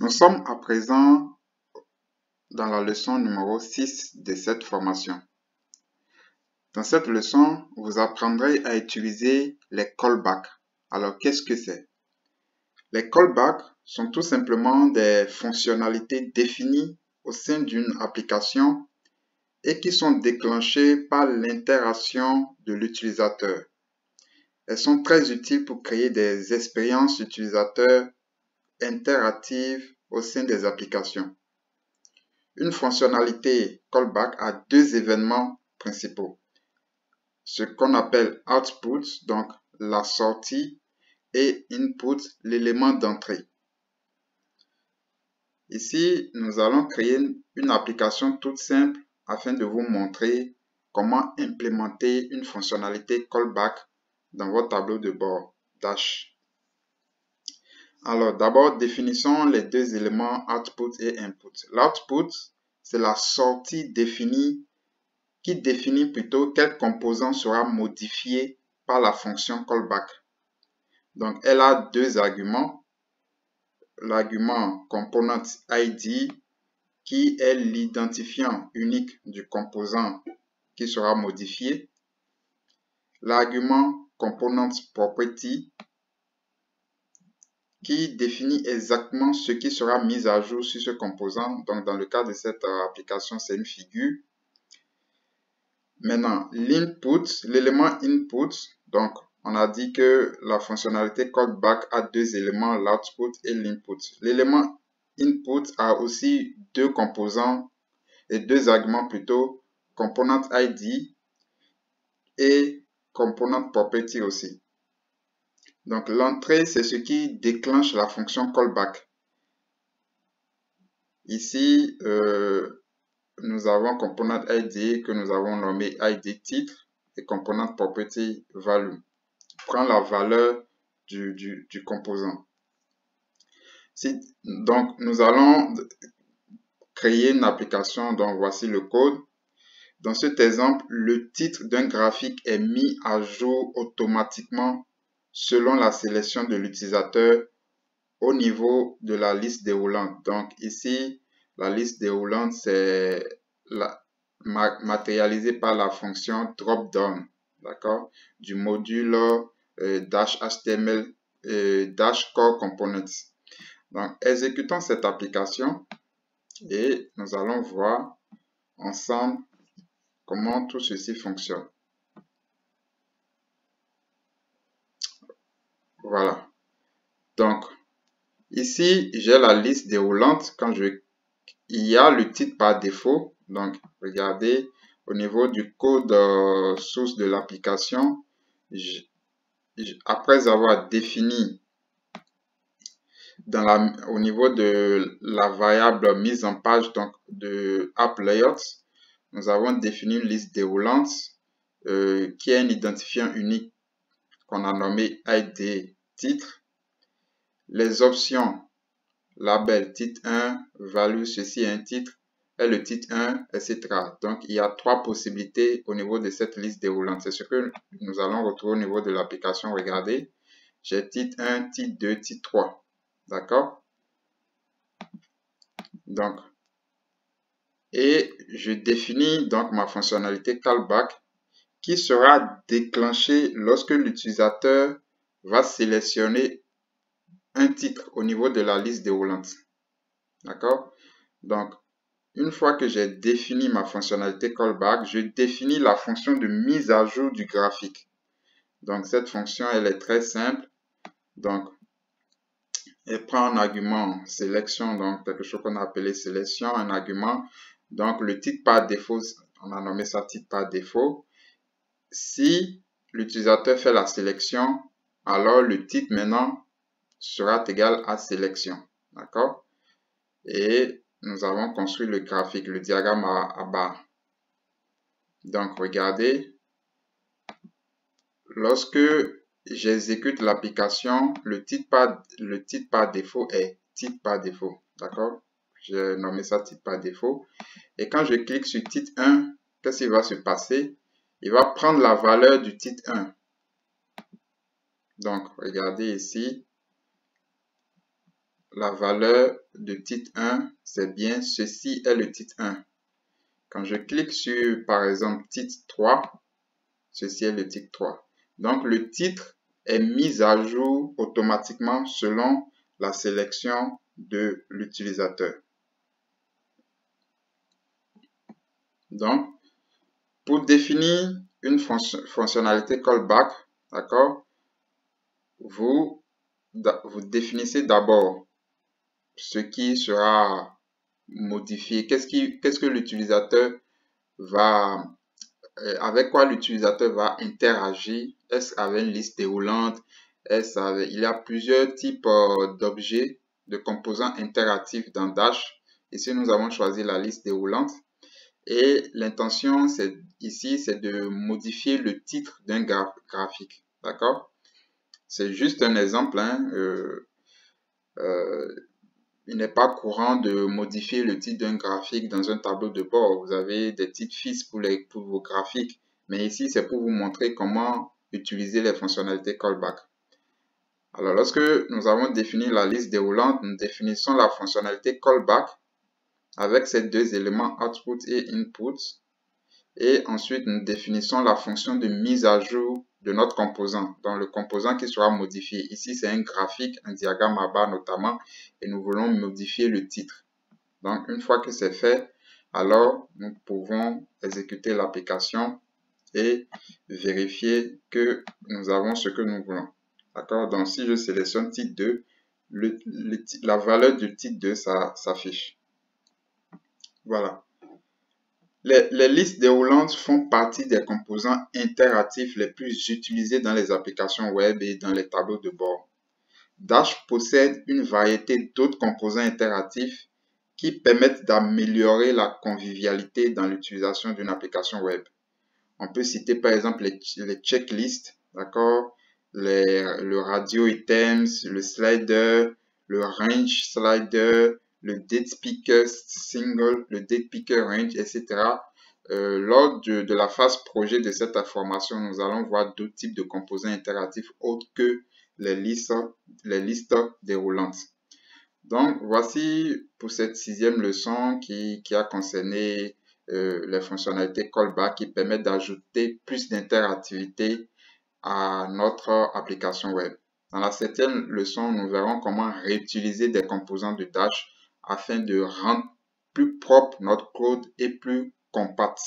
Nous sommes à présent dans la leçon numéro 6 de cette formation. Dans cette leçon, vous apprendrez à utiliser les callbacks. Alors, qu'est-ce que c'est? Les callbacks sont tout simplement des fonctionnalités définies au sein d'une application et qui sont déclenchées par l'interaction de l'utilisateur. Elles sont très utiles pour créer des expériences utilisateurs interactives au sein des applications. Une fonctionnalité callback a deux événements principaux. Ce qu'on appelle output, donc la sortie, et input, l'élément d'entrée. Ici, nous allons créer une application toute simple afin de vous montrer comment implémenter une fonctionnalité callback dans votre tableau de bord Dash. Alors, d'abord, définissons les deux éléments output et input. L'output, c'est la sortie qui définit plutôt quel composant sera modifié par la fonction callback. Donc, elle a deux arguments. L'argument component ID qui est l'identifiant unique du composant qui sera modifié. L'argument component property qui définit exactement ce qui sera mis à jour sur ce composant. Donc, dans le cas de cette application, c'est une figure. Maintenant, l'input, l'élément input, donc on a dit que la fonctionnalité callback a deux éléments, l'output et l'input. L'élément input a aussi deux composants et deux arguments plutôt, component ID et component property aussi. Donc l'entrée, c'est ce qui déclenche la fonction callback. Ici, nous avons component ID que nous avons nommé ID titre et component property value. Prend la valeur du composant. Donc, nous allons créer une application. Donc, voici le code. Dans cet exemple, le titre d'un graphique est mis à jour automatiquement selon la sélection de l'utilisateur au niveau de la liste déroulante. Donc, ici, la liste déroulante, c'est matérialisée par la fonction drop-down, d'accord, du module dash HTML dash core components. Donc, exécutons cette application et nous allons voir ensemble comment tout ceci fonctionne. Voilà. Donc, ici, j'ai la liste déroulante. Il y a le titre par défaut. Donc, regardez, au niveau du code source de l'application, après avoir défini au niveau de la variable mise en page donc de app layout, nous avons défini une liste déroulante qui est un identifiant unique qu'on a nommé ID titre. Les options label titre 1, value ceci est un titre, et le titre 1, etc. Donc, il y a trois possibilités au niveau de cette liste déroulante. C'est ce que nous allons retrouver au niveau de l'application. Regardez, j'ai titre 1, titre 2, titre 3. D'accord? Donc, et je définis donc ma fonctionnalité callback qui sera déclenchée lorsque l'utilisateur va sélectionner un titre au niveau de la liste déroulante. D'accord? Donc, une fois que j'ai défini ma fonctionnalité callback, je définis la fonction de mise à jour du graphique. Donc, cette fonction, elle est très simple. Donc, elle prend un argument sélection, donc quelque chose qu'on a appelé sélection, un argument. Donc, le titre par défaut, on a nommé ça titre par défaut. Si l'utilisateur fait la sélection, alors le titre maintenant sera égal à sélection. D'accord? Et nous avons construit le graphique, le diagramme à barre. Donc, regardez, lorsque j'exécute l'application, le titre par défaut est titre par défaut. D'accord? J'ai nommé ça titre par défaut. Et quand je clique sur titre 1, qu'est-ce qui va se passer? Il va prendre la valeur du titre 1. Donc, regardez ici. la valeur de titre 1, c'est bien ceci est le titre 1. Quand je clique sur, par exemple, titre 3, ceci est le titre 3. Donc, le titre est mis à jour automatiquement selon la sélection de l'utilisateur. Donc, pour définir une fonctionnalité callback, d'accord, vous définissez d'abord ce qui sera modifié. Qu'est-ce que l'utilisateur va, avec quoi l'utilisateur va interagir? Est-ce avec une liste déroulante? Il y a plusieurs types d'objets, de composants interactifs dans Dash. Ici, nous avons choisi la liste déroulante. Et l'intention ici, c'est de modifier le titre d'un graphique. D'accord? C'est juste un exemple. Hein, il n'est pas courant de modifier le titre d'un graphique dans un tableau de bord. Vous avez des titres fixes pour vos graphiques. Mais ici, c'est pour vous montrer comment utiliser les fonctionnalités callback. Alors, lorsque nous avons défini la liste déroulante, nous définissons la fonctionnalité callback avec ces deux éléments output et input. Et ensuite, nous définissons la fonction de mise à jour de notre composant, donc le composant qui sera modifié. Ici, c'est un graphique, un diagramme à barre notamment, et nous voulons modifier le titre. Donc, une fois que c'est fait, alors nous pouvons exécuter l'application et vérifier que nous avons ce que nous voulons. D'accord? Donc, si je sélectionne titre 2, la valeur du titre 2 s'affiche. Voilà. Les listes déroulantes font partie des composants interactifs les plus utilisés dans les applications web et dans les tableaux de bord. Dash possède une variété d'autres composants interactifs qui permettent d'améliorer la convivialité dans l'utilisation d'une application web. On peut citer par exemple les checklists, d'accord, le radio items, le slider, le range slider, le date picker single, le date picker range, etc. Lors de la phase projet de cette formation, nous allons voir d'autres types de composants interactifs autres que les listes déroulantes. Donc, voici pour cette 6e leçon qui a concerné les fonctionnalités callback qui permettent d'ajouter plus d'interactivité à notre application web. Dans la 7e leçon, nous verrons comment réutiliser des composants de Dash afin de rendre plus propre notre code et plus compact.